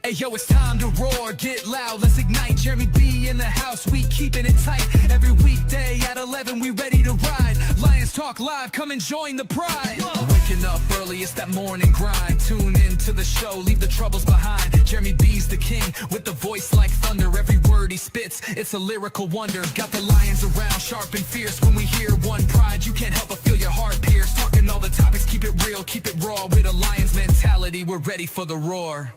Hey yo, it's time to roar, get loud, let's ignite. Jeremy B in the house, we keeping it tight. Every weekday at 11, we ready to ride. Lions Talk Live, come and join the pride. Waking up early, it's that morning grind. Tune in to the show, leave the troubles behind. Jeremy B's the king, with the voice like thunder. Every word he spits, it's a lyrical wonder. Got the lions around, sharp and fierce. When we hear one pride, you can't help but feel your heart pierce. Talking all the topics, keep it real, keep it raw. With a lion's mentality, we're ready for the roar.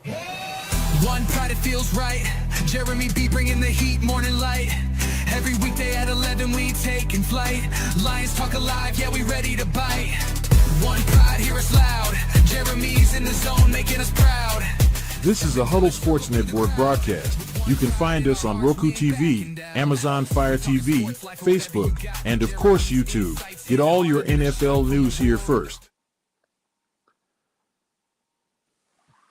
One pride, it feels right. Jeremy B bringing the heat, morning light. Every weekday at 11 we taking flight. Lions Talk Alive, yeah, we ready to bite. One pride, hear us loud. Jeremy's in the zone, making us proud. This is a Huddle Sports Network broadcast. You can find us on Roku TV, Amazon Fire TV, Facebook, and of course YouTube. Get all your NFL news here first.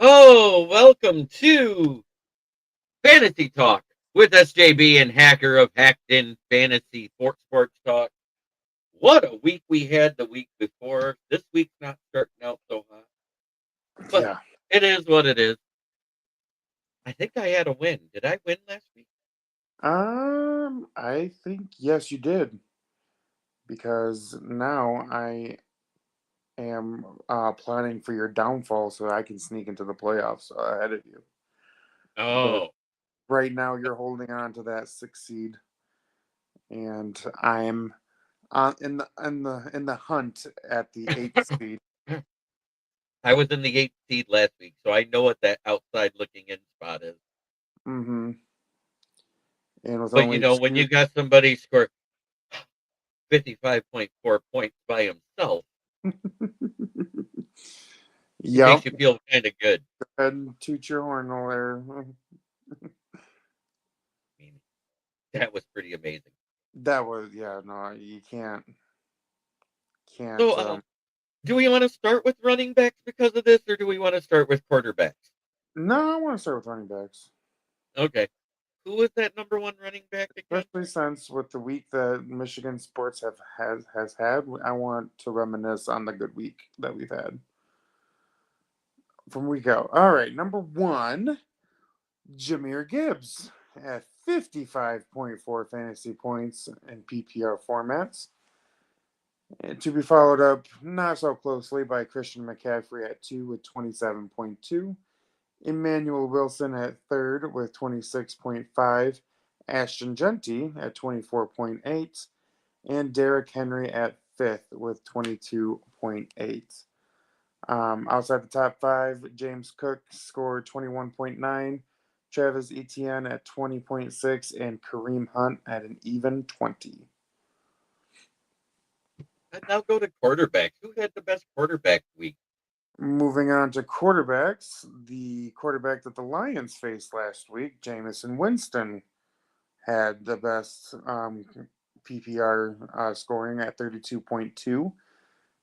Oh, welcome to Fantasy Talk with SJB and Hacker of Hacked In Fantasy Sports Talk. What a week we had the week before. This week's not starting out so hot. But yeah, it is what it is. I think I had a win. Did I win last week? I think yes, you did. Because now I am planning for your downfall so I can sneak into the playoffs ahead of you. Oh. But right now you're holding on to that 6th seed, and I'm in the hunt at the 8th seed. I was in the 8th seed last week, so I know what that outside looking in spot is. Mm-hmm. And with but when you got somebody score 55.4 points by himself, it makes you feel kind of good. Go ahead and toot your horn there. That was pretty amazing. That was, no, you can't. So, do we want to start with running backs because of this, or do we want to start with quarterbacks? No, I want to start with running backs. Okay. Who is that number one running back again? Especially since with the week that Michigan sports has had, I want to reminisce on the good week that we've had from week out. All right, number one, Jahmyr Gibbs at 55.4 fantasy points in PPR formats. And to be followed up not so closely by Christian McCaffrey at 2 with 27.2. Emmanuel Wilson at 3rd with 26.5. Ashton Genty at 24.8. And Derrick Henry at 5th with 22.8. Outside the top 5, James Cook scored 21.9. Travis Etienne at 20.6. And Kareem Hunt at an even 20. And now go to quarterbacks. Who had the best quarterback week? Moving on to quarterbacks, the quarterback that the Lions faced last week, Jameson Winston, had the best PPR scoring at 32.2.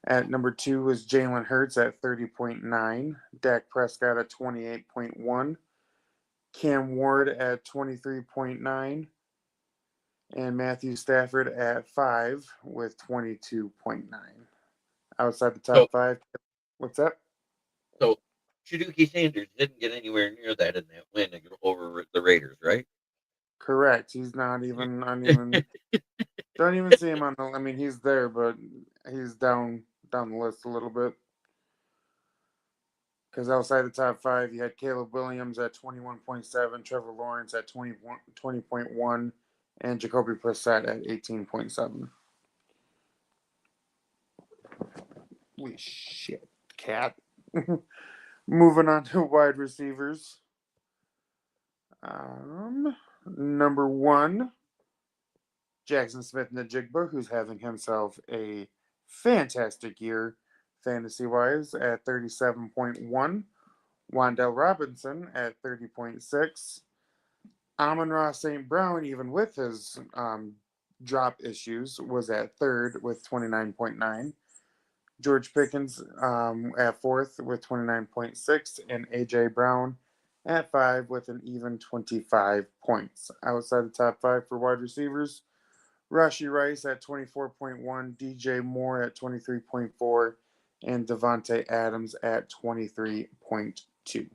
At number 2 was Jalen Hurts at 30.9. Dak Prescott at 28.1. Cam Ward at 23.9. And Matthew Stafford at 5 with 22.9. Outside the top 5. What's that? So, Shaduki Sanders didn't get anywhere near that in that win over the Raiders, right? Correct. He's not even, don't even see him on the, he's there, but he's down the list a little bit. Because outside the top 5, you had Caleb Williams at 21.7, Trevor Lawrence at 20.1, and Jacoby Brissett at 18.7. Holy shit, cat. Moving on to wide receivers. Number 1, Jackson Smith-Njigba, who's having himself a fantastic year fantasy-wise at 37.1. Wan'Dale Robinson at 30.6. Amon-Ra St. Brown, even with his drop issues, was at 3rd with 29.9. George Pickens at 4th with 29.6. And A.J. Brown at 5 with an even 25 points. Outside the top 5 for wide receivers, Rashee Rice at 24.1, DJ Moore at 23.4, and Devontae Adams at 23.2.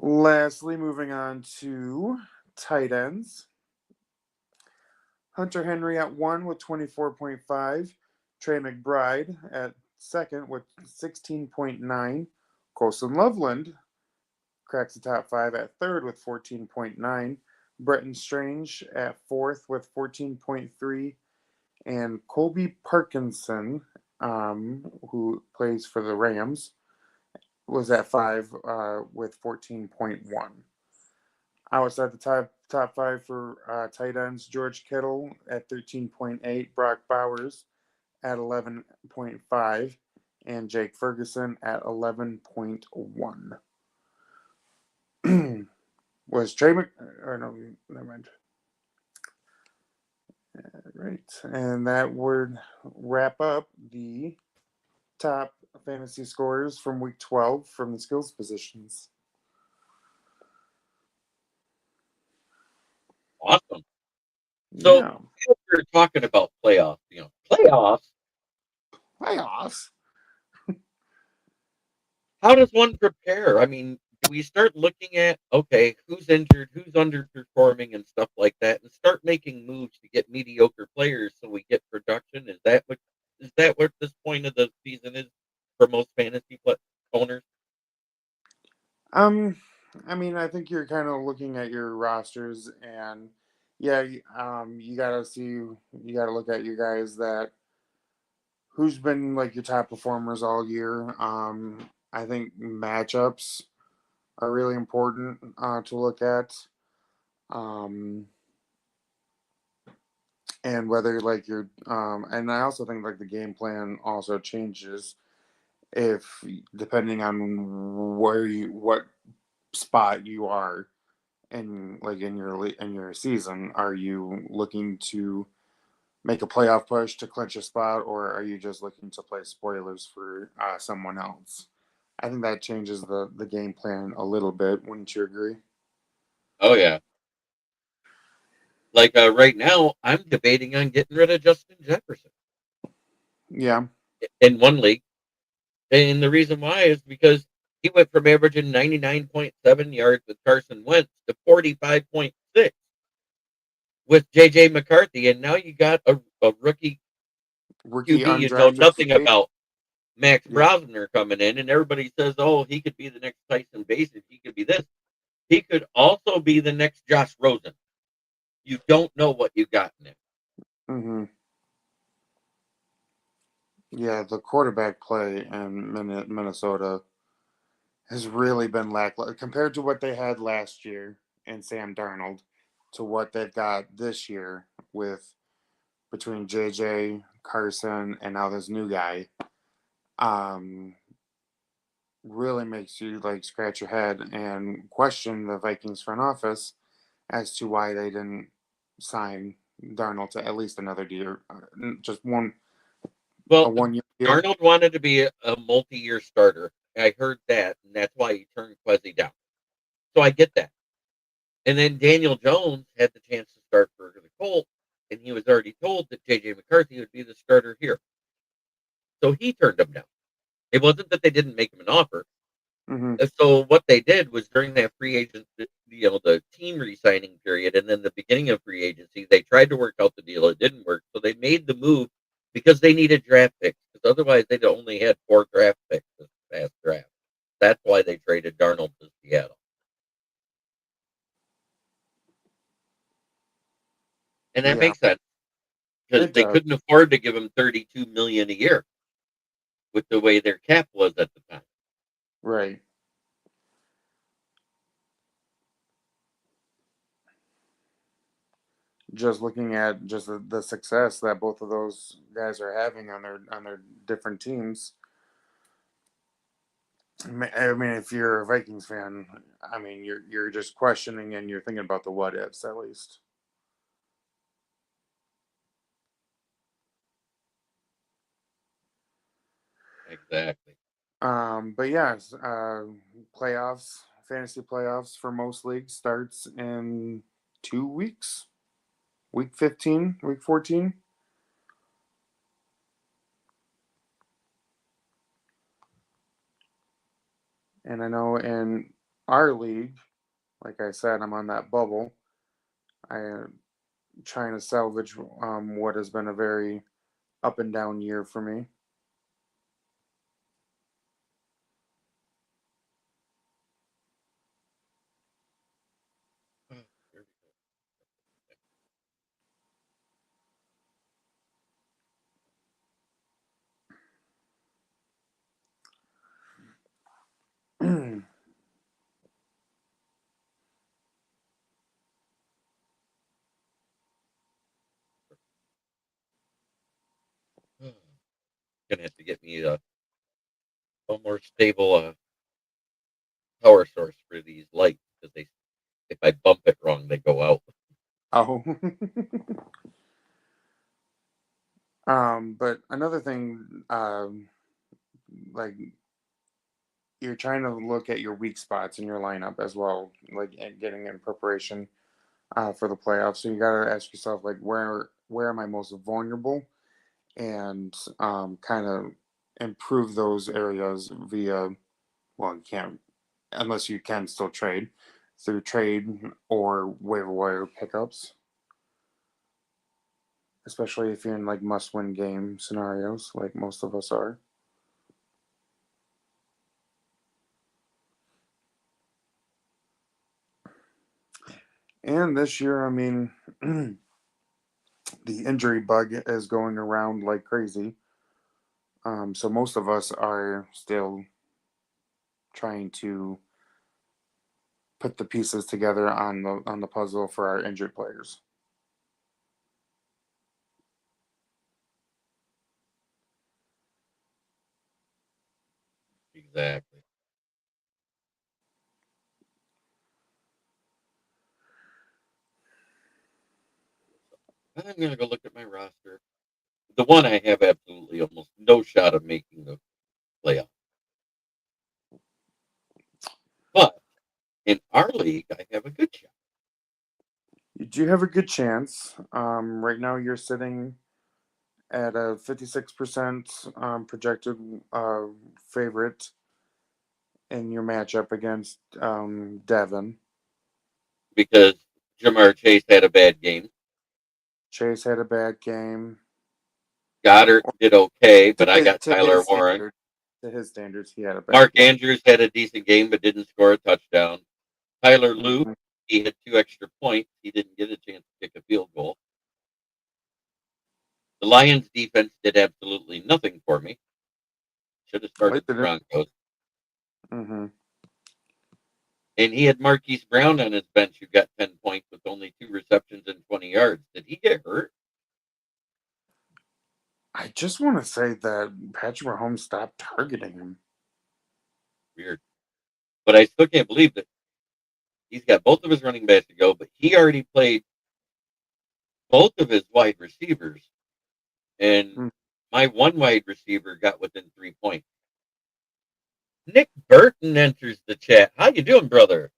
Lastly, moving on to tight ends. Hunter Henry at 1 with 24.5. Trey McBride at second with 16.9. Colson Loveland cracks the top 5 at third with 14.9. Bretton Strange at fourth with 14.3. And Colby Parkinson, who plays for the Rams, was at 5 with 14.1. Outside the top 5 for tight ends, George Kittle at 13.8, Brock Bowers at 11.5, and Jake Ferguson at 11.1. Was Trey or no, never mind. Right, and that would wrap up the top fantasy scores from week 12 from the skills positions. Awesome. So Yeah. we're talking about playoffs. Playoffs. Playoffs. How does one prepare? I mean, do we start looking at, okay, who's injured, who's underperforming, and stuff like that, and start making moves to get mediocre players so we get production? Is that what this point of the season is for most fantasy owners? I mean, I think you're kind of looking at your rosters, and yeah, you gotta look at you guys that who's been like your top performers all year. I think matchups are really important to look at. Um, and whether like you're, and I also think like the game plan also changes if depending on what spot you are in like in your season. Are you looking to make a playoff push to clinch a spot, or are you just looking to play spoilers for someone else? I think that changes the game plan a little bit. Wouldn't you agree? Oh yeah. Like right now, I'm debating on getting rid of Justin Jefferson Yeah. in one league. And the reason why is because he went from averaging 99.7 yards with Carson Wentz to 45.6 with J.J. McCarthy. And now you got a rookie Rookie QB you know undrafted free nothing agent. about, Max Yeah. Brosner, coming in. And everybody says, oh, he could be the next Tyson Basic. He could be this. He could also be the next Josh Rosen. You don't know what you got in him. Mm-hmm. Yeah, the quarterback play in Minnesota has really been lackluster compared to what they had last year in Sam Darnold to what they've got this year with between JJ, Carson, and now this new guy. Um, really makes you like scratch your head and question the Vikings front office as to why they didn't sign Darnold to at least another year, just a Well, 1 year deal. Darnold wanted to be a multi-year starter. I heard that, and that's why he turned Quezzy down. So I get that. And then Daniel Jones had the chance to start for the Colts, and he was already told that J.J. McCarthy would be the starter here. So he turned him down. It wasn't that they didn't make him an offer. Mm-hmm. So what they did was during that free agent, the team re-signing period, and then the beginning of free agency, they tried to work out the deal. It didn't work, so they made the move because they needed draft picks. Because otherwise, they'd only had 4 draft picks this past draft. That's why they traded Darnold to Seattle, and that Yeah, makes sense because it they does. couldn't afford to give him $32 million a year with the way their cap was at the time. Right. Just looking at just the success that both of those guys are having on their different teams. I mean, if you're a Vikings fan, I mean, you're just questioning and you're thinking about the what ifs at least. Exactly. But yeah, playoffs, fantasy playoffs for most leagues starts in 2 weeks. Week 15, week 14. And I know in our league, like I said, I'm on that bubble. I am trying to salvage what has been a very up and down year for me. Oh, there we go. Gonna have to get me a more stable power source for these lights because they, if I bump it wrong, they go out. Oh. But another thing, like you're trying to look at your weak spots in your lineup as well, like getting in preparation for the playoffs. So you got to ask yourself, like, where am I most vulnerable, and kind of improve those areas via. Well, you can't unless you can still trade through trade or waiver wire pickups, especially if you're in like must-win game scenarios, like most of us are. And this year, I mean, the injury bug is going around like crazy. So most of us are still trying to put the pieces together on the puzzle for our injured players. Exactly. I'm gonna go look at my roster. The one I have absolutely almost no shot of making the playoff. But in our league, I have a good shot. You do have a good chance. Right now, you're sitting at a 56% projected favorite in your matchup against Devin. Because Jamar Chase had a bad game. Chase had a bad game. Goddard Or did okay, but I his, got to Tyler his Warren. standard, to his standards, he had a bad Mark game. Andrews had a decent game, but didn't score a touchdown. Tyler Lue, Mhm. he had 2 extra points. He didn't get a chance to kick a field goal. The Lions defense did absolutely nothing for me. Should have At least started the it is. Broncos. Mm-hmm. And he had Marquise Brown on his bench who got 10 points with only 2 receptions and 20 yards. Did he get hurt? I just want to say that Patrick Mahomes stopped targeting him. Weird. But I still can't believe that he's got both of his running backs to go, but he already played both of his wide receivers. And Mm. my one wide receiver got within 3 points. Nick Burton enters the chat. How you doing, brother?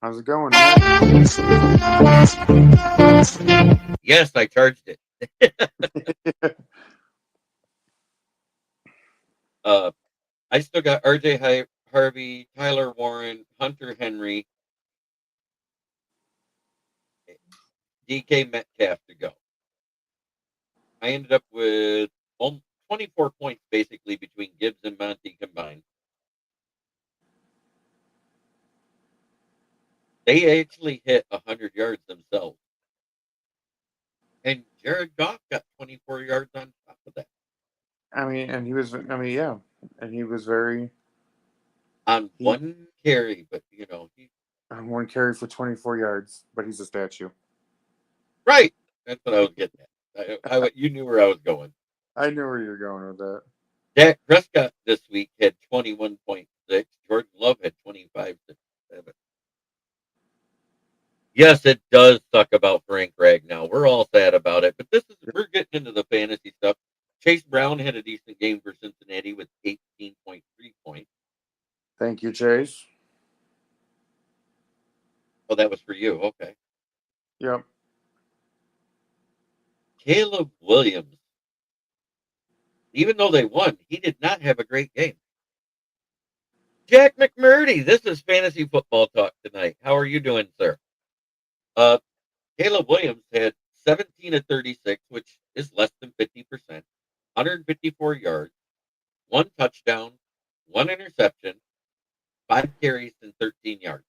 How's it going, Nick? Yes, I charged it. I still got RJ Harvey, Tyler Warren, Hunter Henry, DK Metcalf to go. I ended up with 24 points basically between Gibbs and Monty combined. They actually hit 100 yards themselves. And Jared Goff got 24 yards on top of that. I mean, yeah, and he was very On he one carry, but one carry for 24 yards, but he's a statue. right. That's what I was getting at. You knew where I was going. I knew where you're going with that. Dak Prescott this week had 21.6. Jordan Love had 25.7. Yes, it does suck about Frank Ragnow. We're all sad about it, but we're getting into the fantasy stuff. Chase Brown had a decent game for Cincinnati with 18.3 points. Thank you, Chase. Oh, that was for you. Okay. Yep. Caleb Williams, even though they won, he did not have a great game. Jack McMurdy, this is Fantasy Football Talk tonight. How are you doing, sir? Caleb Williams had 17 of 36, which is less than 50%, 154 yards, 1 touchdown, 1 interception, 5 carries, and 13 yards.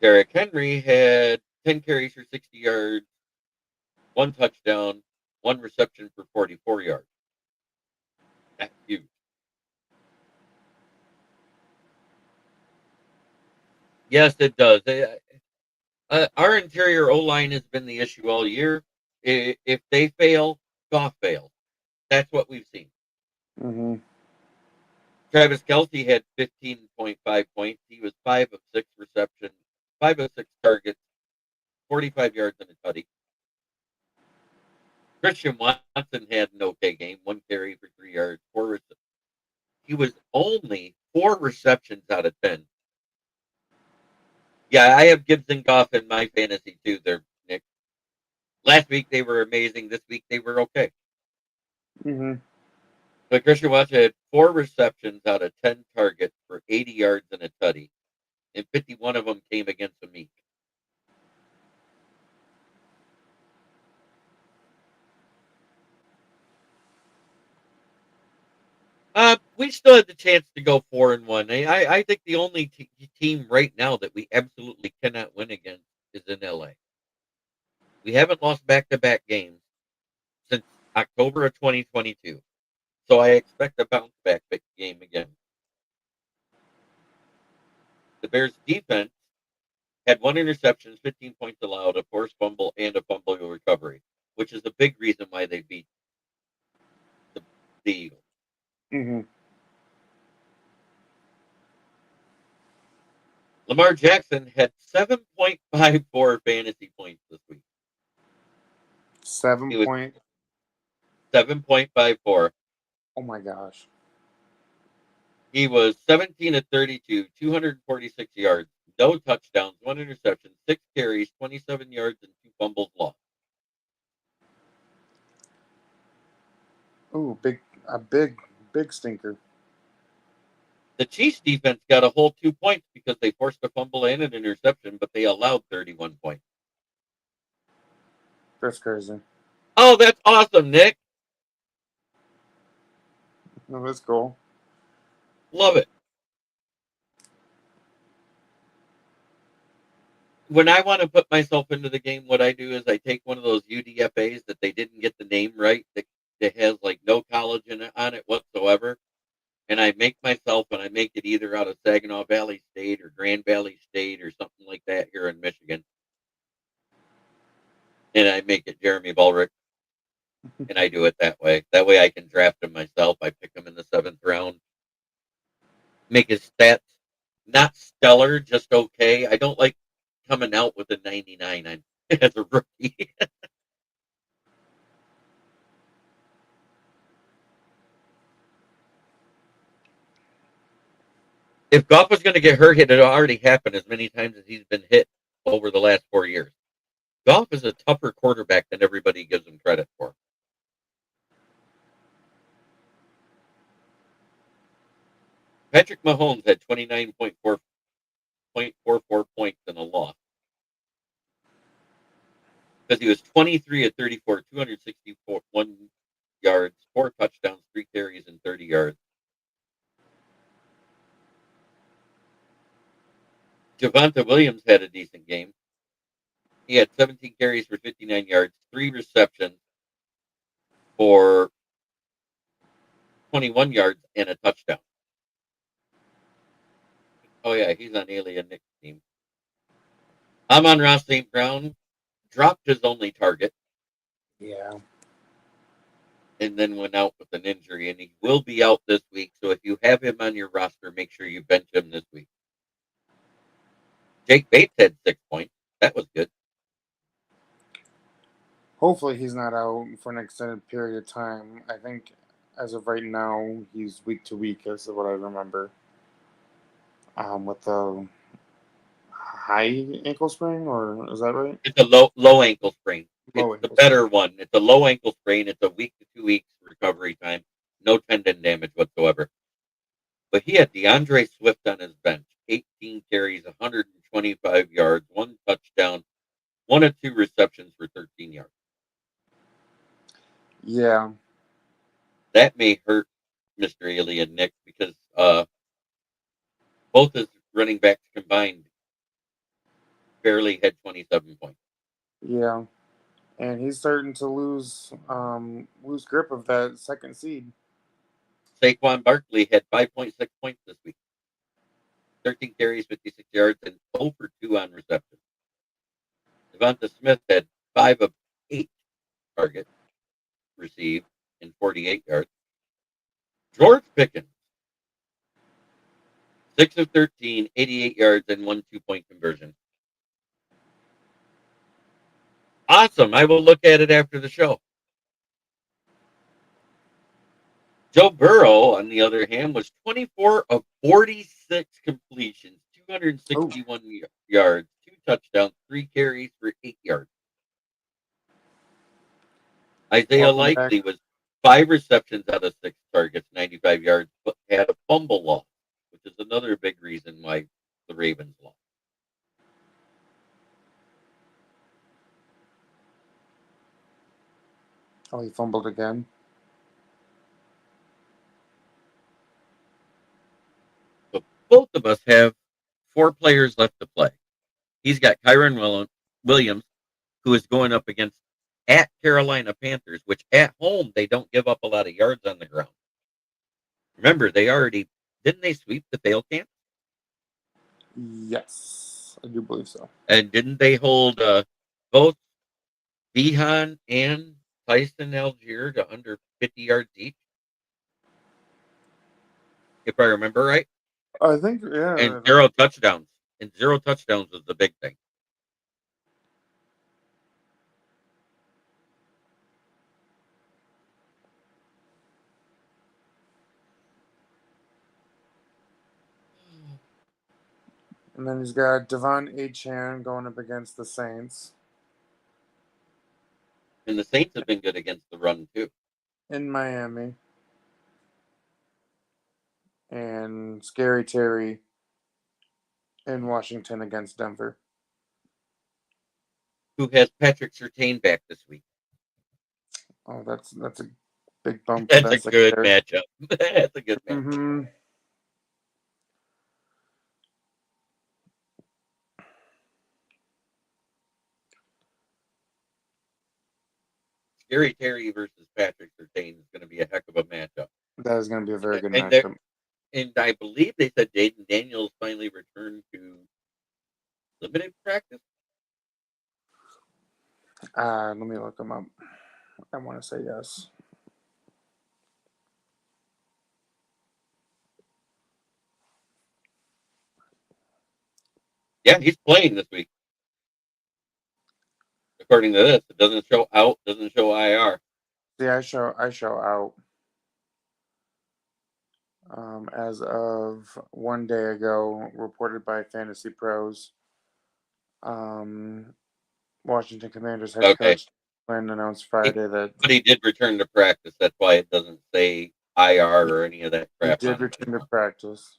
Derrick Henry had 10 carries for 60 yards, 1 touchdown, 1 reception for 44 yards. That's huge. Yes, it does. Our interior O-line has been the issue all year. If they fail, Goff fails. That's what we've seen. Mm-hmm. Travis Kelce had 15.5 points. He was 5 of 6 receptions, 5 of 6 targets, 45 yards and a tutty. Christian Watson had an okay game, 1 carry for 3 yards, 4 receptions. He was only 4 receptions out of 10. Yeah, I have Gibbs and Goff in my fantasy too there, Nick. Last week they were amazing. This week they were okay. Mm-hmm. But Christian Watson had 4 receptions out of 10 targets for 80 yards and a tutty, and 51 of them came against the meek. We still had the chance to go 4-1. I think the only team right now that we absolutely cannot win against is in LA. We haven't lost back-to-back games since October of 2022. So I expect a bounce back game again. The Bears defense had 1 interception, 15 points allowed, a forced fumble, and a fumble recovery, which is the big reason why they beat the Eagles. Mm-hmm. Lamar Jackson had 7.54 fantasy points this week. 7 point. 7.54. Oh my gosh. He was 17 of 32, 246 yards, no touchdowns, 1 interception, 6 carries, 27 yards, and 2 fumbles lost. Ooh, big stinker. The Chiefs defense got a whole 2 points because they forced a fumble and an interception, but they allowed 31 points. That's crazy. Oh, that's awesome, Nick. No, that's cool. Love it. When I want to put myself into the game, what I do is I take one of those UDFAs that they didn't get the name right, that has like no college on it whatsoever, and I make myself, and I make it either out of Saginaw Valley State or Grand Valley State or something like that here in Michigan, and I make it Jeremy Bulrick, and I do it that way. That way I can draft him myself. I pick him in the 7th round. Make his stats not stellar, just okay. I don't like coming out with a 99 as a rookie. If Goff was going to get hurt, it had already happened as many times as he's been hit over the last 4 years. Goff is a tougher quarterback than everybody gives him credit for. Patrick Mahomes had 29.44 points in a loss because he was 23 of 34, 261 yards, 4 touchdowns, 3 carries, and 30 yards. Javonte Williams had a decent game. He had 17 carries for 59 yards, 3 receptions for 21 yards, and a touchdown. Oh, yeah, he's on Alien Nick's team. Amon-Ra St. Brown dropped his only target. Yeah. And then went out with an injury, and he will be out this week. So if you have him on your roster, make sure you bench him this week. Jake Bates had 6 points. That was good. Hopefully he's not out for an extended period of time. I think as of right now, he's week to week, is what I remember. With the high ankle sprain, or is that right? It's a low ankle sprain. It's the better one. It's a low ankle sprain. It's a week to 2 weeks recovery time. DeAndre Swift on his bench, 18 carries, 125 yards, 1 touchdown, 1 of 2 receptions for 13 yards. Yeah. That may hurt Mr. Alien Nick because both his running backs combined barely had 27 points. Yeah. And he's starting to lose grip of that second seed. Saquon Barkley had 5.6 points this week. 13 carries, 56 yards, and 0 for 2 on reception. Devonta Smith had 5 of 8 targets received and 48 yards. George Pickens, 6 of 13, 88 yards, and 1 2-point conversion. Awesome. I will look at it after the show. Joe Burrow, on the other hand, was 24 of 46 completions, 261 yards, 2 touchdowns, 3 carries for 8 yards. Isaiah Likely was 5 receptions out of 6 targets, 95 yards, but had a fumble loss, which is another big reason why the Ravens lost. Oh, he fumbled again. So both of us have 4 players left to play. He's got Kyron Williams, who is going up against at Carolina Panthers, which at home they don't give up a lot of yards on the ground. Remember, didn't they sweep the fail camp? Yes, I do believe so. And didn't they hold both Behan and Tyson Algier to under 50 yards each? If I remember right. I think, yeah. And 0 touchdowns. And 0 touchdowns was the big thing. And then he's got Devon Achane going up against the Saints. And the Saints have been good against the run, too. In Miami. And Scary Terry in Washington against Denver. Who has Patrick Surtain back this week? Oh, that's a big bump. That's a good matchup. That's a good matchup. Mm-hmm. Scary Terry versus Patrick Surtain is going to be a heck of a matchup. That is going to be a very good matchup. And I believe they said Jaden Daniels finally returned to limited practice. Let me look him up. I want to say yes. Yeah, he's playing this week. According to this, it doesn't show out, doesn't show IR. See, I show out. As of 1 day ago, reported by Fantasy Pros, Washington Commanders head coach Quinn announced Friday that. But he did return to practice. That's why it doesn't say IR or any of that crap. He did return to practice.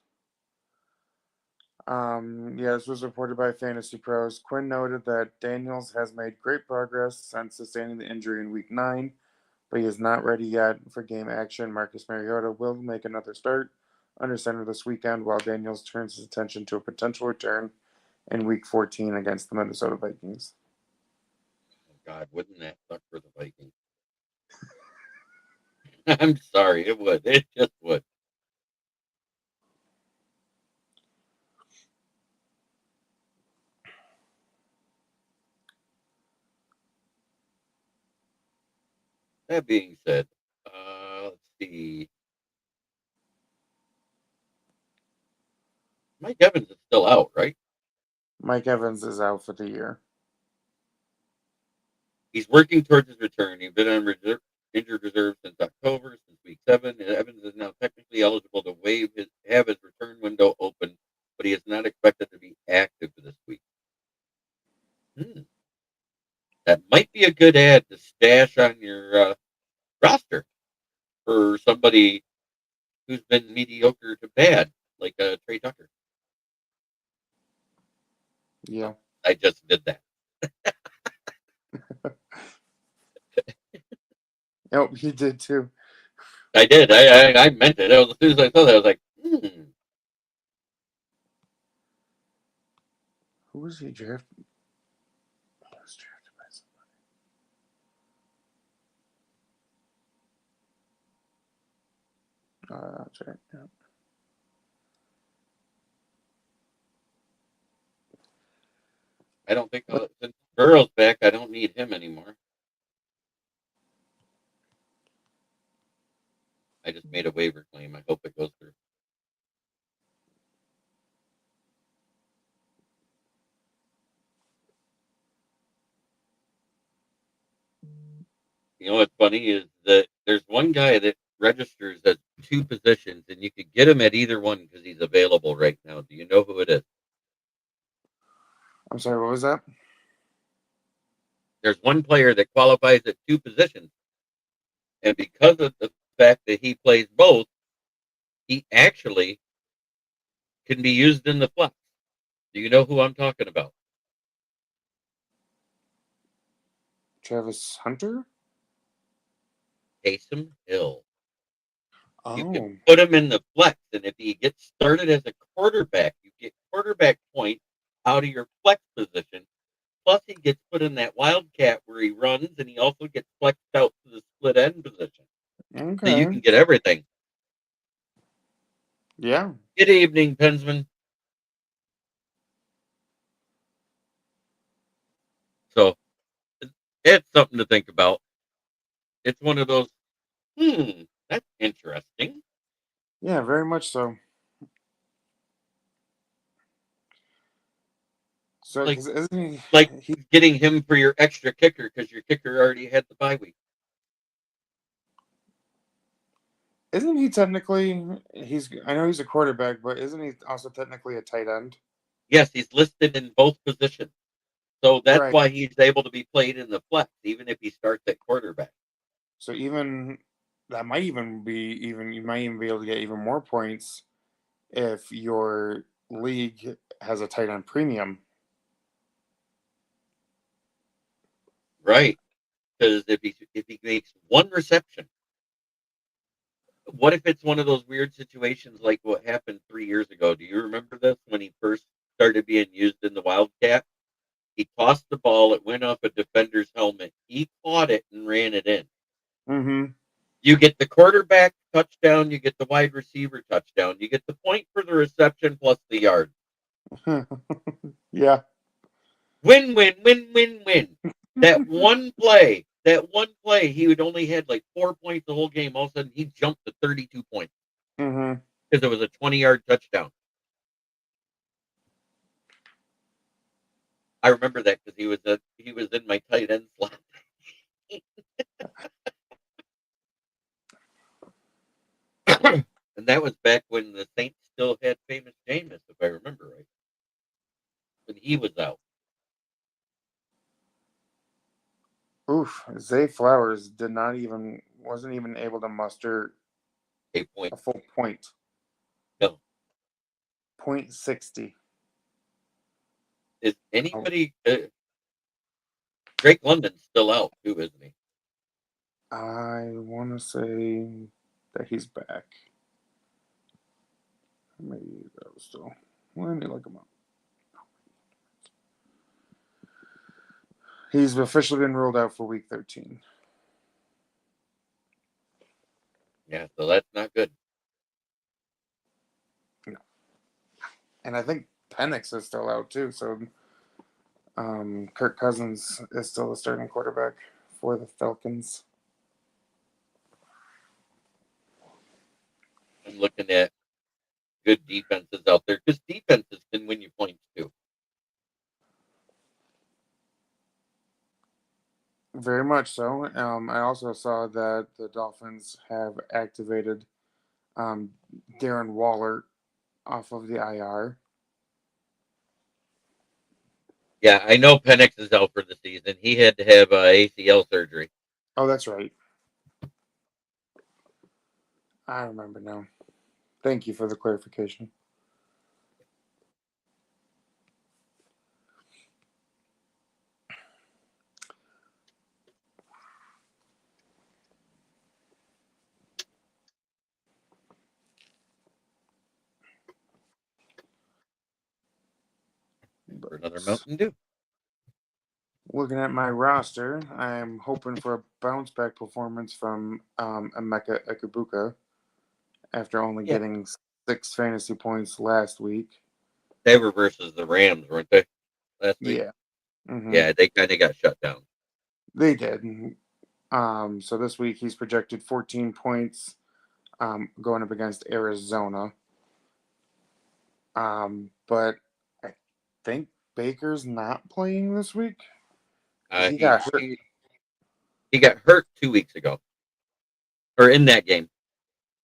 This was reported by Fantasy Pros. Quinn noted that Daniels has made great progress since sustaining the injury in Week 9, but he is not ready yet for game action. Marcus Mariota will make another start under center this weekend, while Daniels turns his attention to a potential return in Week 14 against the Minnesota Vikings. Oh, God, wouldn't that suck for the Vikings? I'm sorry, it would. It just would. That being said, let's see. Mike Evans is still out, right? Mike Evans is out for the year. He's working towards his return. He's been on injured reserve since October, since Week 7. And Evans is now technically eligible to have his return window open, but he is not expected to be active this week. That might be a good ad to stash on your roster for somebody who's been mediocre to bad like Trey Tucker. Yeah. I just did that. Oh, he did too. I did. I meant it. As soon as I saw that, I was like, Who was he drafted? He was drafted by somebody. That's right. Yeah. I don't think since Burrow's back, I don't need him anymore. I just made a waiver claim. I hope it goes through. You know what's funny is that there's one guy that registers at 2 positions, and you could get him at either one because he's available right now. Do you know who it is? I'm sorry, what was that? There's one player that qualifies at 2 positions, and because of the fact that he plays both, he actually can be used in the flex. Do you know who I'm talking about? Travis Hunter? Taysom Hill. You Oh. can put him in the flex, and if he gets started as a quarterback, you get quarterback points out of your flex position. Plus, he gets put in that wildcat where he runs, and he also gets flexed out to the split end position. So you Okay. can get everything. Yeah. Good evening, Pensman. So it's something to think about. It's one of those, that's interesting. Yeah, very much so. So, Like, because isn't like he? getting him for your extra kicker because your kicker already had the bye week. Isn't he technically? He's. I know he's a quarterback, but isn't he also technically a tight end? Yes, he's listed in both positions. So that's Right. why he's able to be played in the flex, even if he starts at quarterback. So even that might even be even you might even be able to get even more points if your league has a tight end premium. Right. Because if he makes one reception, what if it's one of those weird situations like what happened 3 years ago? Do you remember this when he first started being used in the Wildcat? He tossed the ball, it went off a defender's helmet. He caught it and ran it in. Mm-hmm. You get the quarterback touchdown, you get the wide receiver touchdown, you get the point for the reception plus the yard. Yeah. Win, win, win, win, win. That one play, he would only had like 4 points the whole game. All of a sudden, he jumped to 32 points Mm-hmm. because it was a 20-yard touchdown. I remember that because he was in my tight end slot. And that was back when the Saints still had famous Jameis, if I remember right. When he was out. Oof. Zay Flowers wasn't even able to muster 8 points. a full point. No. 0.60. Is anybody Drake London's still out too, isn't he? I want to say that he's back. Maybe that was still. Let me look him up. He's officially been ruled out for week 13. Yeah, so that's not good. No. And I think Penix is still out too. So Kirk Cousins is still the starting quarterback for the Falcons. I'm looking at good defenses out there because defenses can win you points too. Very much so. I also saw that the Dolphins have activated Darren Waller off of the IR. Yeah, I know Penix is out for the season. He had to have ACL surgery. Oh, that's right. I remember now. Thank you for the clarification. another Mountain Dew. Looking at my roster, I'm hoping for a bounce back performance from Emeka Ekubuka after only Yeah. getting 6 fantasy points last week. They were versus the Rams, weren't they? Last week? Yeah. Mm-hmm. Yeah, they kind of got shut down. They did. So this week he's projected 14 points going up against Arizona. But I think Baker's not playing this week. He got hurt. He got hurt 2 weeks ago. Or in that game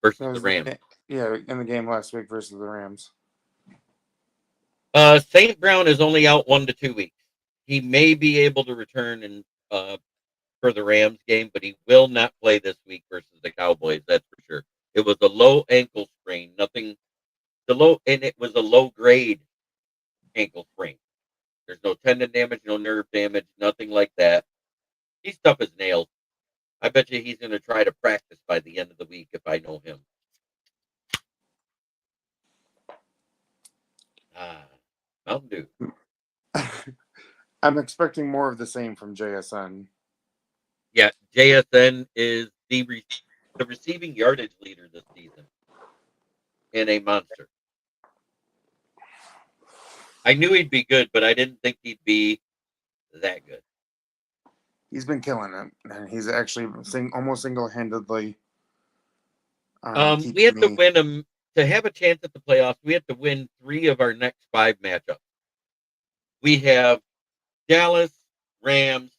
versus the Rams. Yeah, in the game last week versus the Rams. St. Brown is only out 1 to 2 weeks. He may be able to return in for the Rams game, but he will not play this week versus the Cowboys. That's for sure. It was a low ankle sprain. And it was a low grade ankle sprain. There's no tendon damage, no nerve damage, nothing like that. He's tough as nails. I bet you he's going to try to practice by the end of the week if I know him. Mountain Dew. I'm expecting more of the same from JSN. Yeah, JSN is the receiving yardage leader this season and a monster. I knew he'd be good, but I didn't think he'd be that good. He's been killing it, and he's actually almost single-handedly. We have to win them to have a chance at the playoffs. We have to win 3 of our next 5 matchups. We have Dallas, Rams,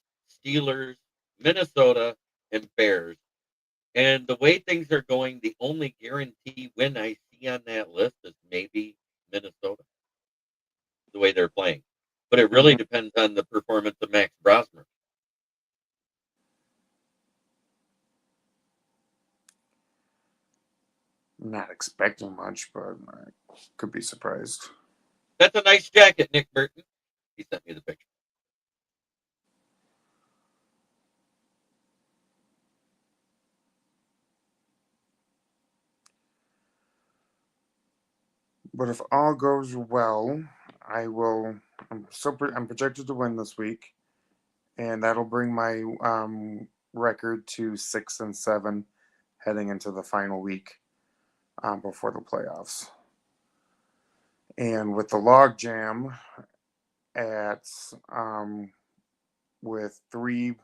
Steelers, Minnesota, and Bears. And the way things are going, the only guarantee win I see on that list is maybe Minnesota. The way they're playing. But it really depends on the performance of Max Brosmer. Not expecting much, but I could be surprised. That's a nice jacket, Nick Burton. He sent me the picture. But if all goes well, I'm projected to win this week, and that'll bring my record to 6-7 heading into the final week before the playoffs. And with the log jam at with three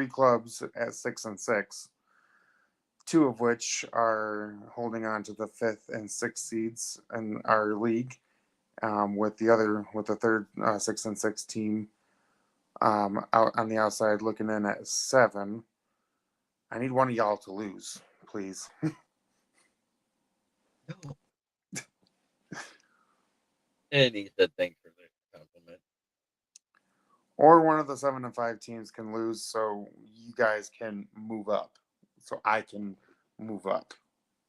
clubs at 6-6, 2 of which are holding on to the 5th and 6th seeds in our league, with the third 6-6 team out on the outside looking in at 7. I need one of y'all to lose, please. No. And he said thanks for the compliment. Or one of the 7-5 teams can lose, so you guys can move up. So I can move up.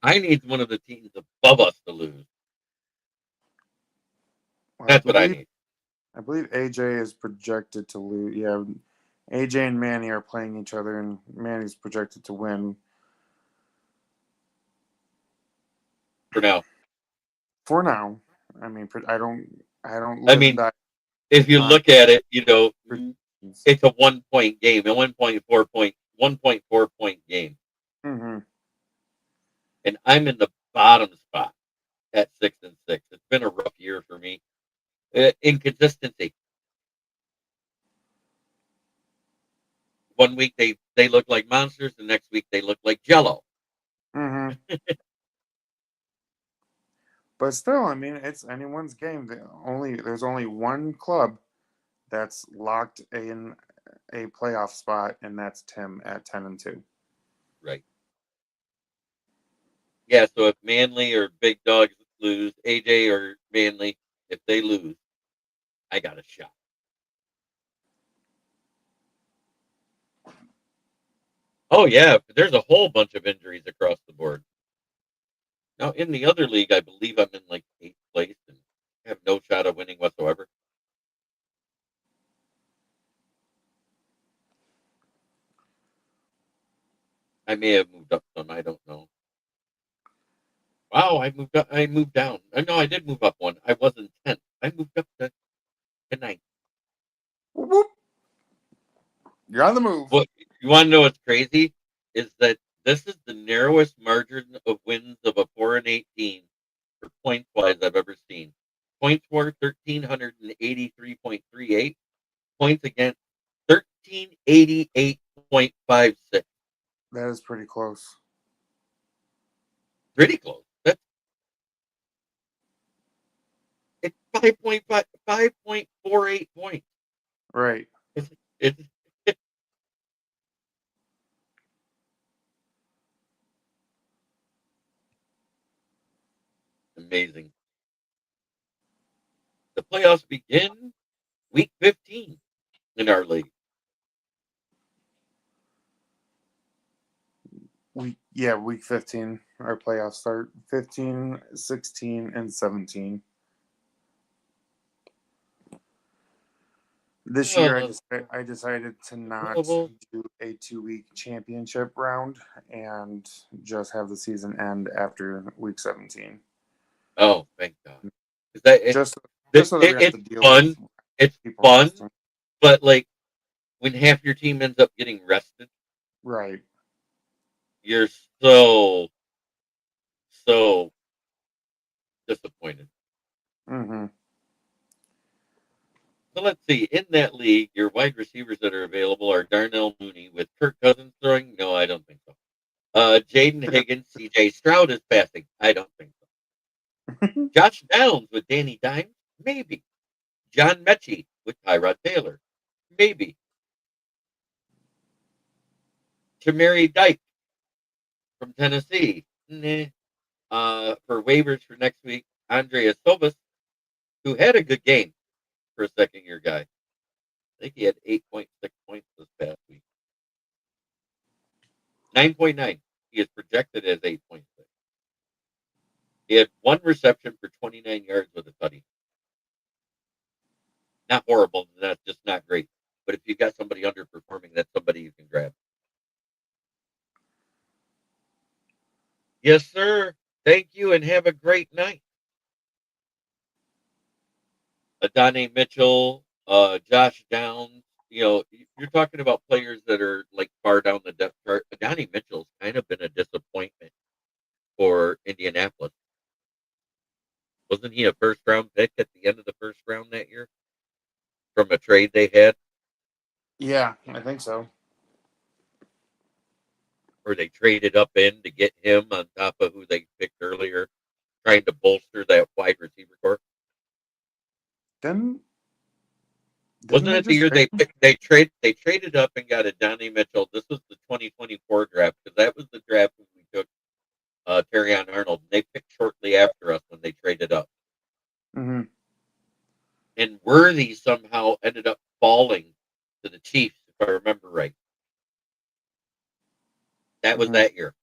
I need one of the teams above us to lose. Well, That's what I need. I believe AJ is projected to lose. Yeah, AJ and Manny are playing each other, and Manny's projected to win. For now. For now, I mean, I don't. I mean, if you look at it, it's a 1-point game, a 1.4 point game. Mm-hmm. And I'm in the bottom spot at 6-6. It's been a rough year for me. Inconsistency. One week they look like monsters, the next week they look like Jello. Mm-hmm. But still, I mean, it's anyone's game. There's only one club that's locked in a playoff spot, and that's Tim at 10-2. Right. Yeah, so if Manly or Big Dogs lose, AJ or Manly, if they lose, I got a shot. Oh, yeah, there's a whole bunch of injuries across the board. Now, in the other league, I believe I'm in like 8th place and have no shot of winning whatsoever. I may have moved up some. I don't know. Wow, I moved up. I moved down. No, I did move up one. I was in 10th. I moved up to 9th. You're on the move. What you want to know? What's crazy is that this is the narrowest margin of wins of a 4-8 team for points wise I've ever seen. Points were 1,383.38. Points against 1,388.56. That is pretty close. Pretty close. It's 5.48 points. Right. It's amazing. The playoffs begin week 15 in our league. Week 15. Our playoffs start 15, 16, and 17. This year, I decided to not do a 2-week championship round and just have the season end after week 17. Oh, thank God! Just so that we have it's to deal fun. with It's people fun, resting. but like when half your team ends up getting rested, Right. you're so disappointed. Mm-hmm. So let's see. In that league, your wide receivers that are available are Darnell Mooney with Kirk Cousins throwing. No, I don't think so. Jaden Higgins, C.J. Stroud is passing. I don't think so. Josh Downs with Danny Dimes, maybe. John Mechie with Tyrod Taylor, maybe. Tamari Dyke from Tennessee, nah. For waivers for next week, Andreas Silvas, who had a good game for a second-year guy. I think he had 8.6 points this past week. 9.9. He is projected as 8.6. He had one reception for 29 yards with a tutty. Not horrible. That's just not great. But if you've got somebody underperforming, that's somebody you can grab. Yes, sir. Thank you, and have a great night. Adonai Mitchell, Josh Downs. You know, you're talking about players that are like far down the depth chart. Adonai Mitchell's kind of been a disappointment for Indianapolis. Wasn't he a first round pick at the end of the first round that year from a trade they had? Yeah, I think so. Or they traded up in to get him on top of who they picked earlier, trying to bolster that wide receiver corps. Didn't Wasn't they it the just year trade him? they traded up and got Adonai Mitchell? This was the 2024 draft because that was the draft when we took Terrion Arnold. And they picked shortly after us when they traded up. Mm-hmm. And Worthy somehow ended up falling to the Chiefs, if I remember right. That was Mm-hmm. that year.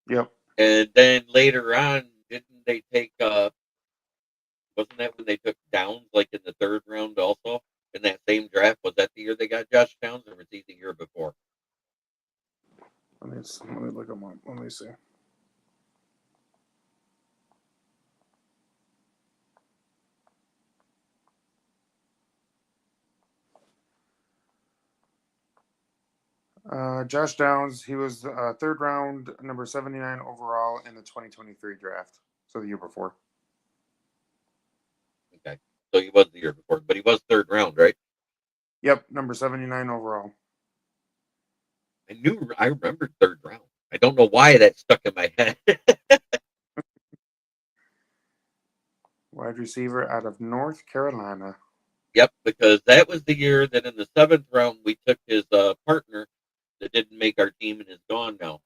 Yep. And then later on, didn't they take? Wasn't that when they took Downs, like in the third round, also in that same draft? Was that the year they got Josh Downs, or was he the year before? Let me look them up. Let me see. Josh Downs, he was third round, number 79 overall in the 2023 draft. So the year before. Okay, so he was the year before, but he was third round, right? Yep, number 79 overall. I remembered third round. I don't know why that stuck in my head. Wide receiver out of North Carolina. Yep, because that was the year that in the seventh round we took his partner that didn't make our team and is gone now.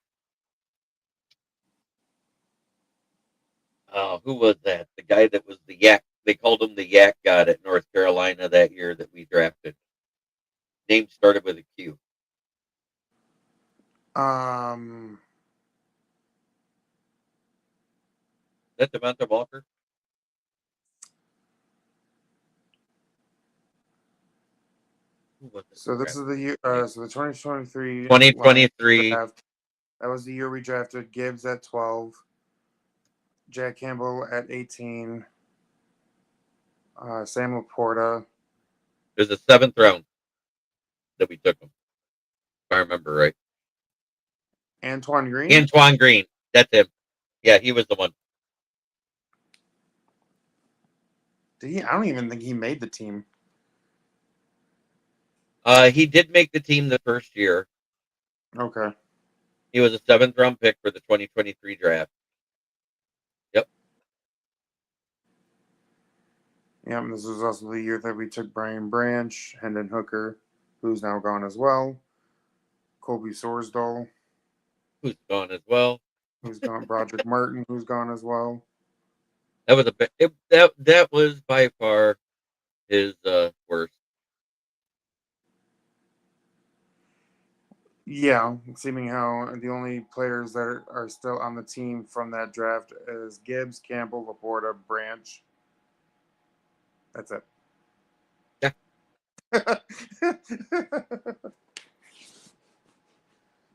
Who was that? The guy that was the yak. They called him the yak god at North Carolina that year that we drafted. Name started with a Q. Is that Devonta Walker? So this is the year. So the 2023 2023. draft. That was the year we drafted Gibbs at 12, Jack Campbell at 18, Sam Laporta. It was the seventh round that we took him. I remember right. Antoine Green? Antoine Green. That's him. Yeah, he was the one. I don't even think he made the team. He did make the team the first year. Okay. He was a 7th-round pick for the 2023 draft. Yep. Yeah, and this was also the year that we took Brian Branch, Hendon Hooker, who's now gone as well, Colby Sorsdahl, Who's gone as well. who's gone, Broderick Martin, who's gone as well. That was that was by far his worst. Yeah, seeming how the only players that are still on the team from that draft is Gibbs, Campbell, Laporta, Branch. That's it. Yeah.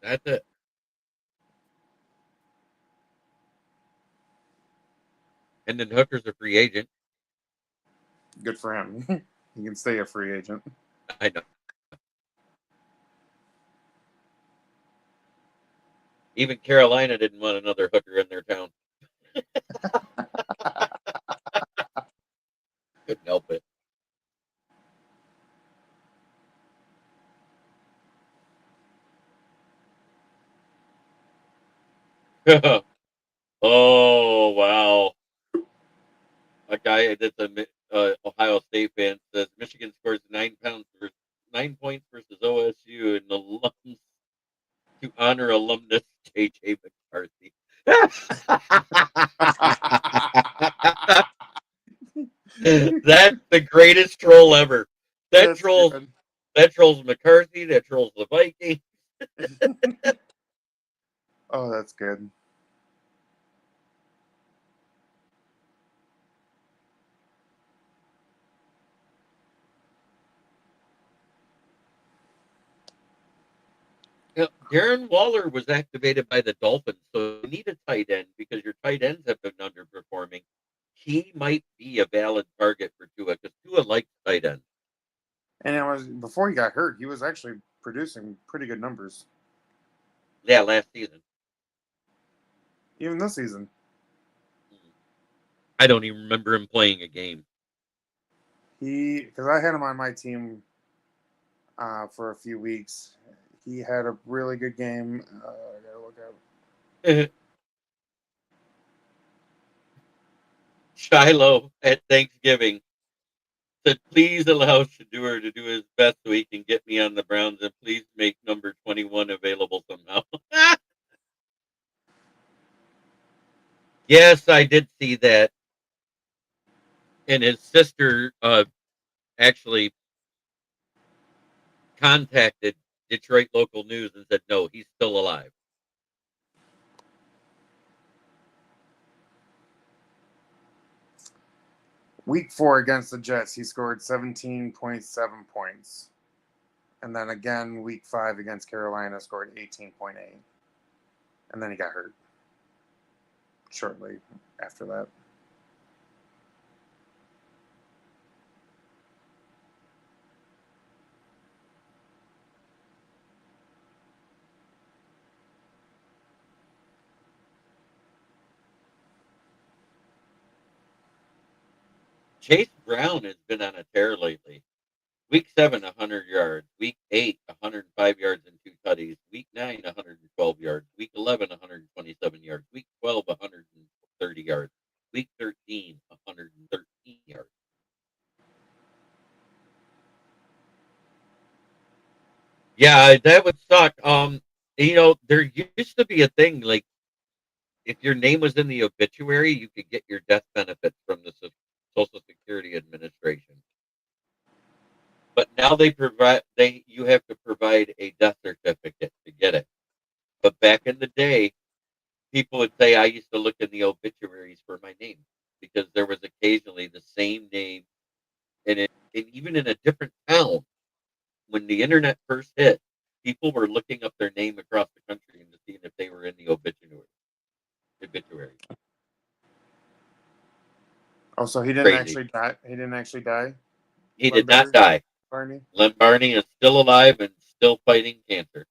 That's it. And then Hooker's a free agent. Good for him. He can stay a free agent. I know. Even Carolina didn't want another hooker in their town. Couldn't help it. Oh, wow. A guy that's a Ohio State fan says Michigan scores 9 points versus OSU and alums to honor alumnus J.J. McCarthy. That's the greatest troll ever. That trolls McCarthy. That trolls the Vikings. Oh, that's good. Darren Waller was activated by the Dolphins, so you need a tight end because your tight ends have been underperforming. He might be a valid target for Tua because Tua likes tight ends. And it was before he got hurt, he was actually producing pretty good numbers. Yeah, last season. Even this season. I don't even remember him playing a game. Because I had him on my team for a few weeks. He had a really good game. I gotta look at Shiloh at Thanksgiving said, please allow Shador to do his best so he can get me on the Browns, and please make number 21 available somehow. Yes, I did see that. And his sister actually contacted Detroit local news and said, no, he's still alive. Week 4 against the Jets, he scored 17.7 points. And then again, week 5 against Carolina, scored 18.8. And then he got hurt shortly after that. Chase Brown has been on a tear lately. Week 7, 100 yards. Week 8, 105 yards and 2 tutties. Week 9, 112 yards. Week 11, 127 yards. Week 12, 130 yards. Week 13, 113 yards. Yeah, that would suck. There used to be a thing like if your name was in the obituary, you could get your death benefits from the Social Security Administration. But now you have to provide a death certificate to get it. But back in the day, people would say I used to look in the obituaries for my name because there was occasionally the same name and even in a different town. When the internet first hit, people were looking up their name across the country and seeing if they were in the obituary. Oh, so he didn't Crazy. actually die? He didn't actually die? He did not die. Barney? Len Barney is still alive and still fighting cancer.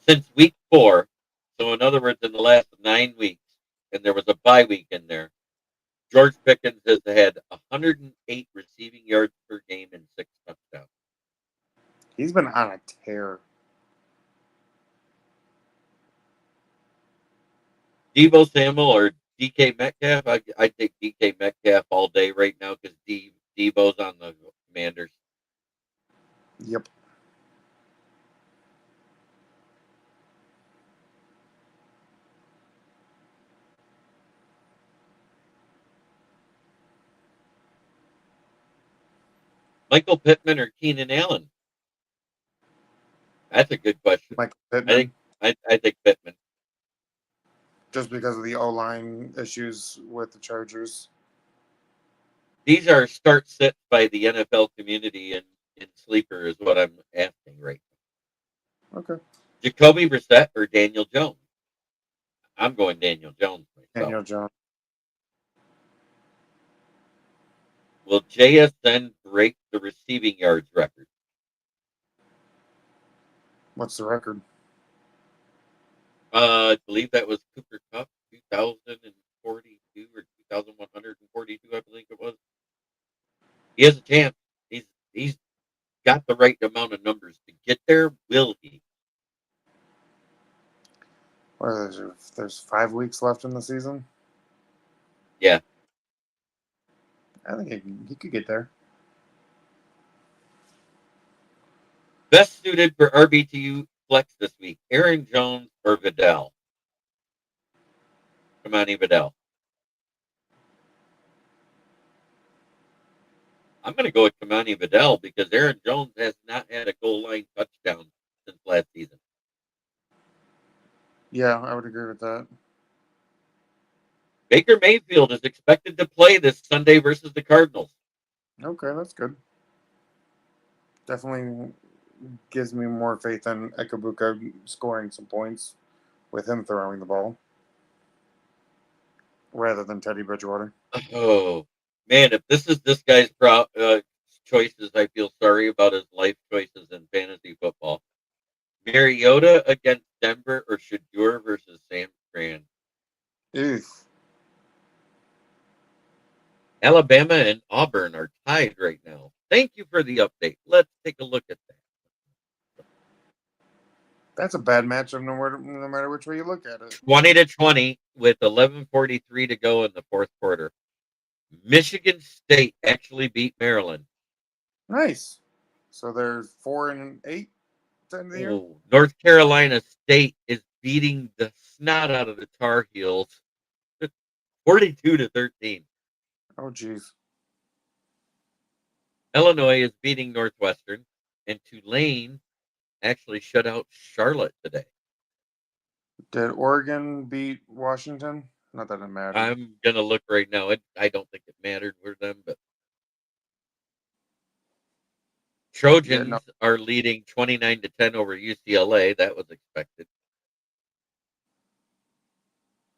since week 4. So, in other words, in the last 9 weeks, and there was a bye week in there, George Pickens has had 108 receiving yards per game and 6 touchdowns. He's been on a tear. Deebo Samuel or DK Metcalf? I take DK Metcalf all day right now because Deebo's on the Commanders. Yep. Michael Pittman or Keenan Allen? That's a good question. Michael I Pittman. think I think Pittman. Just because of the O-line issues with the Chargers. These are start sits by the NFL community and in sleeper is what I'm asking right now. Okay. Jacoby Brissett or Daniel Jones? I'm going Daniel Jones myself. Daniel Jones. Will JSN break the receiving yards record? What's the record? I believe that was Cooper Cup, 2042 or 2142, I believe it was. He has a chance. He's got the right amount of numbers to get there. Will he? Well, there's 5 weeks left in the season. Yeah. I think he could get there. Best suited for RB2 flex this week, Aaron Jones or Vidal? Come on, Vidal. I'm going to go with Kamani Vidal because Aaron Jones has not had a goal line touchdown since last season. Yeah, I would agree with that. Baker Mayfield is expected to play this Sunday versus the Cardinals. Okay, that's good. Definitely gives me more faith in Ekabuka scoring some points with him throwing the ball rather than Teddy Bridgewater. Oh, man, if this is this guy's choices, I feel sorry about his life choices in fantasy football. Mariota against Denver or Shadur versus Sam Fran? Oof. Alabama and Auburn are tied right now. Thank you for the update. Let's take a look at that. That's a bad matchup no matter which way you look at it. 20-20 with 11:43 to go in the fourth quarter. Michigan State actually beat Maryland. Nice. So they're 4-8 to end of the year. Oh, North Carolina State is beating the snot out of the Tar Heels 42-13. Oh, geez. Illinois is beating Northwestern, and Tulane actually shut out Charlotte today. Did Oregon beat Washington? Not that it mattered. I'm going to look right now. I don't think it mattered for them, but Trojans are leading 29-10 over UCLA. That was expected.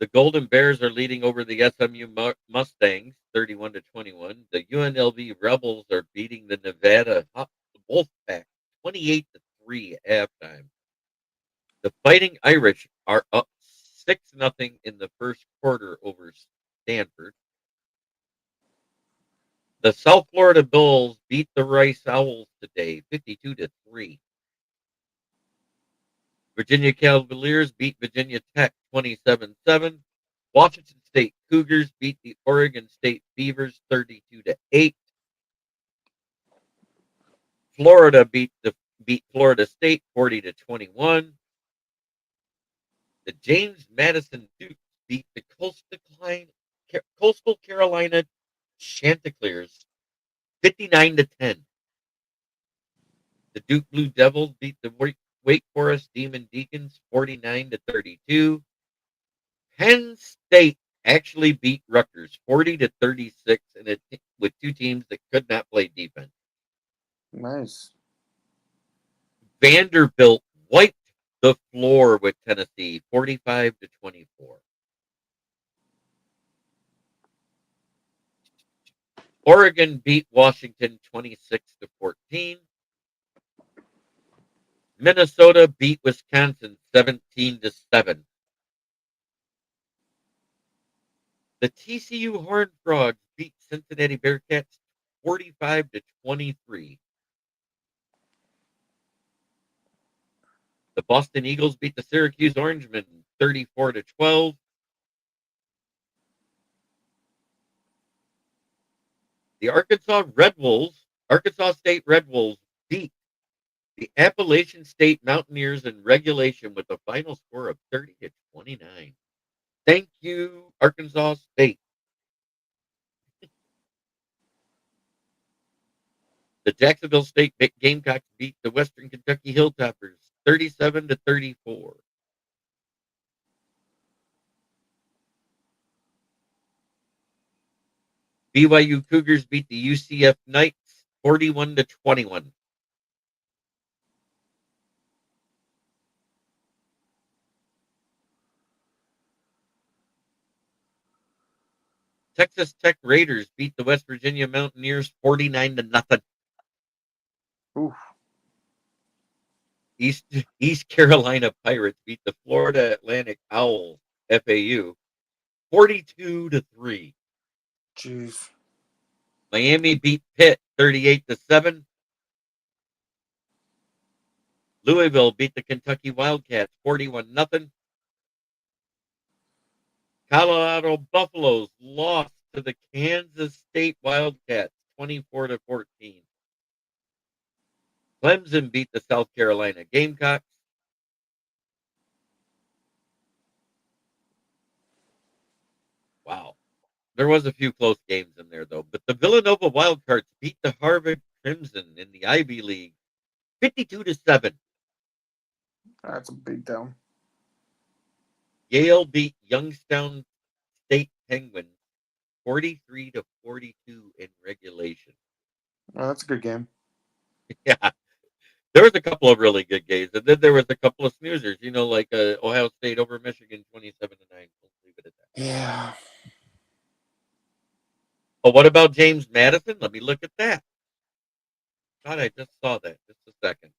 The Golden Bears are leading over the SMU Mustangs 31-21. The UNLV Rebels are beating the Nevada Wolfpack 28-3 at halftime. The Fighting Irish are up 6-0 in the first quarter over Stanford. The South Florida Bulls beat the Rice Owls today 52-3. Virginia Cavaliers beat Virginia Tech 27-7. Washington State Cougars beat the Oregon State Beavers 32-8. Florida beat Florida State 40-21. The James Madison Dukes beat the Coastal Carolina Chanticleers 59-10. The Duke Blue Devils beat the Wake Forest Demon Deacons 49-32. Penn State actually beat Rutgers 40-36 with two teams that could not play defense. Nice. Vanderbilt wiped the floor with Tennessee 45-24. Oregon beat Washington 26-14. Minnesota beat Wisconsin 17-7. The TCU Horned Frogs beat Cincinnati Bearcats 45-23. The Boston Eagles beat the Syracuse Orangemen 34-12. The Arkansas State Red Wolves beat the Appalachian State Mountaineers in regulation with a final score of 30-29. Thank you, Arkansas State. The Jacksonville State Gamecocks beat the Western Kentucky Hilltoppers 37-34. BYU Cougars beat the UCF Knights 41-21. Texas Tech Raiders beat the West Virginia Mountaineers 49-0. Oof. East Carolina Pirates beat the Florida Atlantic Owls FAU 42-3. Jeez. Miami beat Pitt 38-7. Louisville beat the Kentucky Wildcats 41-0. Colorado Buffaloes lost to the Kansas State Wildcats 24-14. Clemson beat the South Carolina Gamecocks. Wow. There was a few close games in there, though. But the Villanova Wildcats beat the Harvard Crimson in the Ivy League 52-7. That's a big down. Yale beat Youngstown State Penguins 43-42 in regulation. Oh, that's a good game. Yeah. There was a couple of really good games, and then there was a couple of snoozers, like Ohio State over Michigan 27-9. We'll leave it at that. Yeah. But what about James Madison? Let me look at that. God, I just saw that. Just a second.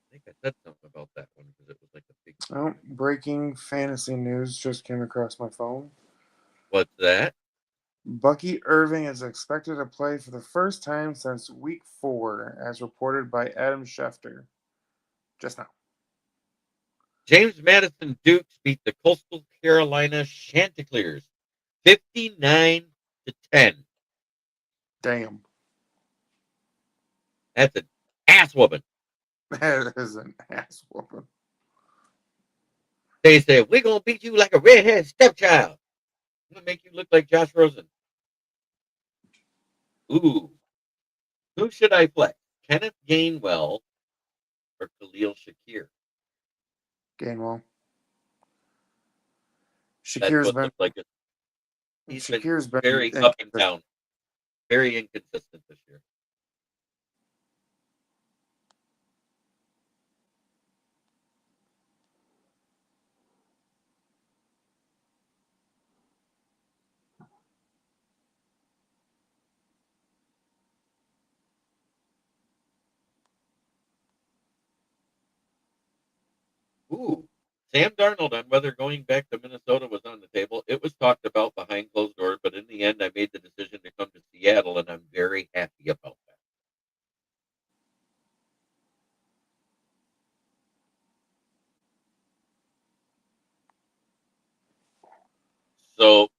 I think I said something about that one because it was like a big. Oh, breaking fantasy news just came across my phone. What's that? Bucky Irving is expected to play for the first time since week 4, as reported by Adam Schefter. Just now. James Madison Dukes beat the Coastal Carolina Chanticleers 59-10. Damn. That's an ass whooping. That is an ass whooping. They said, we're going to beat you like a redhead stepchild. I'm going to make you look like Josh Rosen. Ooh. Who should I play? Kenneth Gainwell or Khalil Shakir? Gainwell. That's Shakir's what been looks like it. He's Shakir's been been very up and down. Very inconsistent this year. Ooh. Sam Darnold on whether going back to Minnesota was on the table. It was talked about behind closed doors, but in the end, I made the decision to come to Seattle, and I'm very happy about that. So,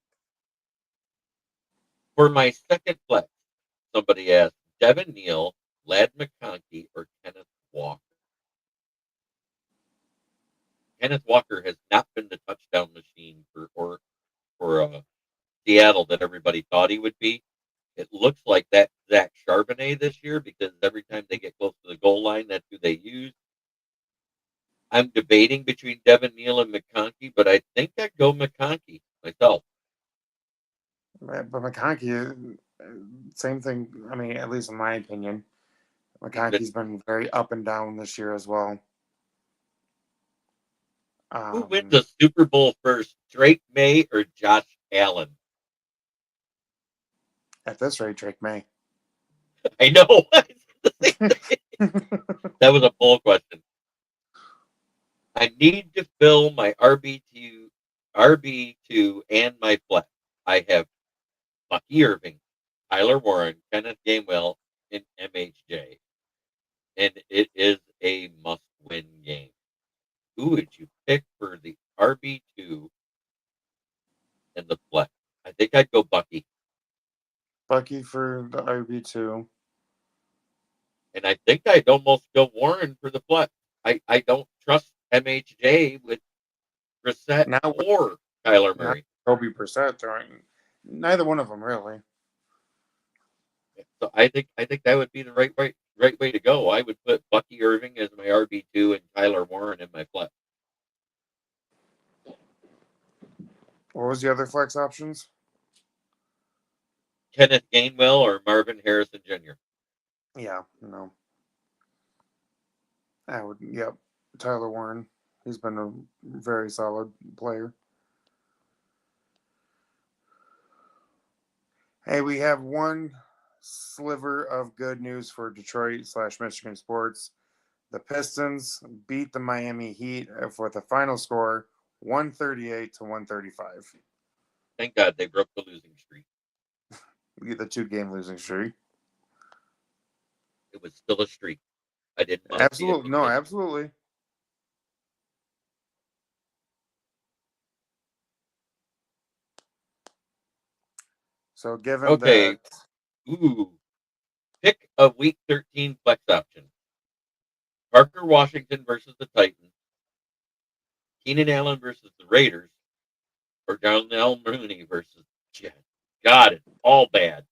for my second flex, somebody asked Devin Neal, Lad McConkey, or Kenneth Walker. Kenneth Walker has not been the touchdown machine for Seattle that everybody thought he would be. It looks like that Zach Charbonnet this year because every time they get close to the goal line, that's who they use. I'm debating between Devin Neal and McConkey, but I think I'd go McConkey myself. But McConkey, same thing. I mean, at least in my opinion, McConkey's been very up and down this year as well. Who wins the Super Bowl first, Drake May or Josh Allen? At this rate, Drake May. I know. That was a poll question. I need to fill my RB2 and my flex. I have Bucky Irving, Tyler Warren, Kenneth Gainwell, and MHJ. And it is a must-win game. Who would you pick for the RB2 and the flex? I think I'd go Bucky. Bucky for the RB2. And I think I'd almost go Warren for the flex. I don't trust MHJ with Brissett or Kyler Murray. Kobe Brissett throwing. Neither one of them really. So I think that would be the right way to go. I would put Bucky Irving as my RB2 and Tyler Warren in my flex. What was the other flex options? Kenneth Gainwell or Marvin Harrison Jr. Yeah, no. I would, yep. Tyler Warren. He's been a very solid player. Hey, we have one sliver of good news for Detroit/Michigan sports. The Pistons beat the Miami Heat for the final score 138-135. Thank God they broke the losing streak. The 2-game losing streak. It was still a streak. I didn't want absolutely to see it. No, absolutely. So given that, pick a Week 13 flex option. Parker Washington versus the Titans. Keenan Allen versus the Raiders. Or Darnell Mooney versus the Jets. God, it's all bad.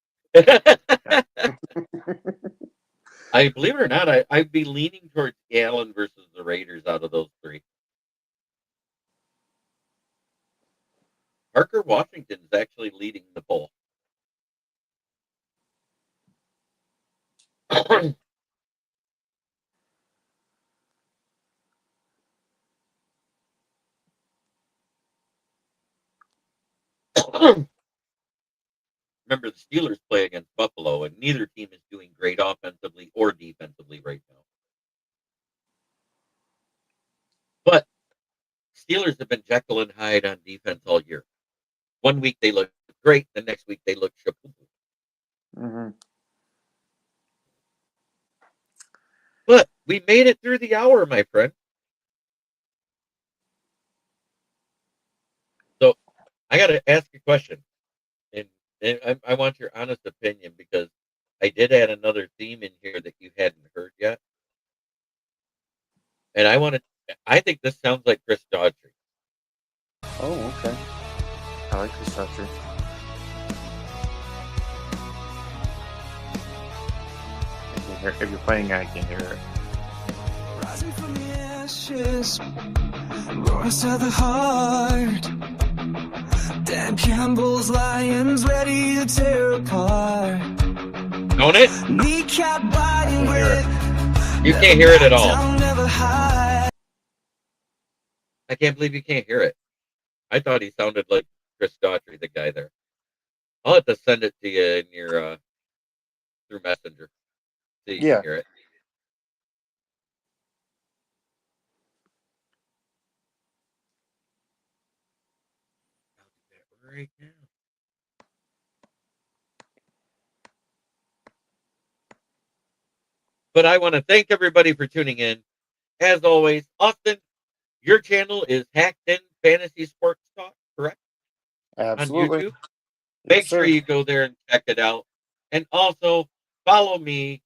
I believe it or not, I'd be leaning towards Allen versus the Raiders out of those three. Parker Washington is actually leading the poll. Remember, the Steelers play against Buffalo, and neither team is doing great offensively or defensively right now. But Steelers have been Jekyll and Hyde on defense all year. One week they look great, the next week they look shapoopoo. Mm-hmm. But we made it through the hour, my friend. So I got to ask a question. And I want your honest opinion because I did add another theme in here that you hadn't heard yet. And I think this sounds like Chris Daughtry. Oh, okay. I like Chris Daughtry. If you're playing, I can hear it. Rising from the ashes, roars to the heart. Dan Campbell's lions ready to tear apart. Don't it? Kneecap biting grip. You can't hear it at all. I can't believe you can't hear it. I thought he sounded like Chris Daughtry, the guy there. I'll have to send it to you in your through Messenger. So you can hear it. I'll do that right now. But I want to thank everybody for tuning in. As always, Austin, your channel is Hacked In Fantasy Sports Talk, correct? Absolutely. On YouTube. Make sure you go there and check it out. And also follow me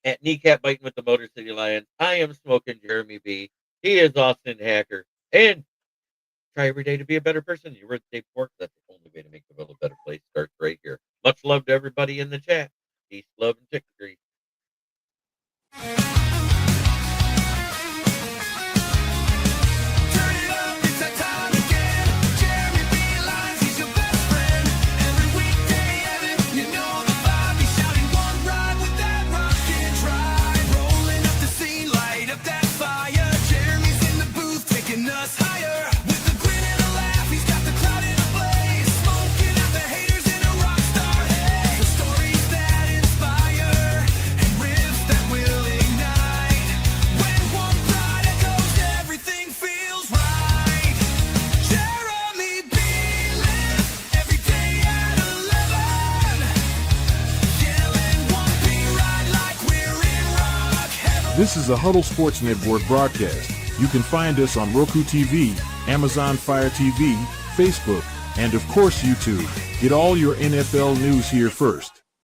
at Kneecap Biting with the Motor City Lions. I am Smoking Jeremy B. He is Austin Hacker. And try every day to be a better person. You were the day before. That's the only way to make the world a better place. Start right here. Much love to everybody in the chat. Peace, love, and victory. Rolling up the scene, light up that fire. Jeremy's in the booth, taking us higher. This is a Huddle Sports Network broadcast. You can find us on Roku TV, Amazon Fire TV, Facebook, and of course YouTube. Get all your NFL news here first.